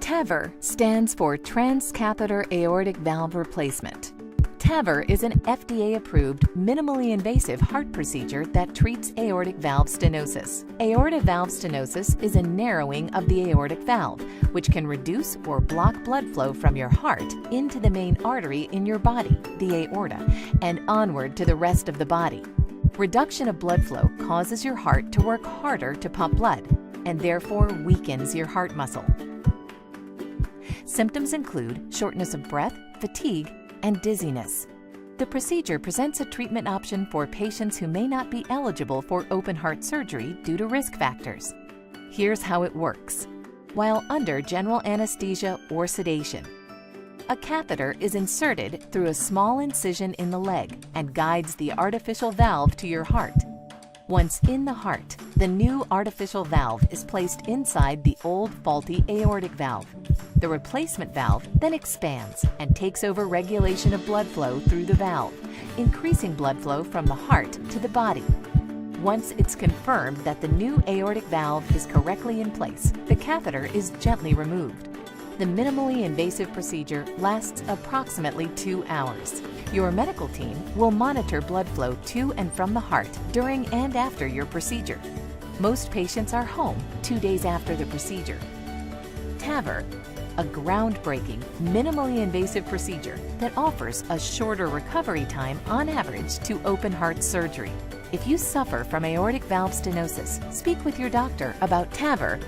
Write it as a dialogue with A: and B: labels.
A: TAVR stands for Transcatheter Aortic Valve Replacement. TAVR is an FDA-approved, minimally invasive heart procedure that treats aortic valve stenosis. Aortic valve stenosis is a narrowing of the aortic valve, which can reduce or block blood flow from your heart into the main artery in your body, the aorta, and onward to the rest of the body. Reduction of blood flow causes your heart to work harder to pump blood, and therefore weakens your heart muscle. Symptoms include shortness of breath, fatigue, and dizziness. The procedure presents a treatment option for patients who may not be eligible for open heart surgery due to risk factors. Here's how it works. While under general anesthesia or sedation, a catheter is inserted through a small incision in the leg and guides the artificial valve to your heart. Once in the heart, the new artificial valve is placed inside the old faulty aortic valve. The replacement valve then expands and takes over regulation of blood flow through the valve, increasing blood flow from the heart to the body. Once it's confirmed that the new aortic valve is correctly in place, the catheter is gently removed. The minimally invasive procedure lasts approximately 2 hours. Your medical team will monitor blood flow to and from the heart during and after your procedure. Most patients are home 2 days after the procedure. TAVR, a groundbreaking, minimally invasive procedure that offers a shorter recovery time on average to open heart surgery. If you suffer from aortic valve stenosis, speak with your doctor about TAVR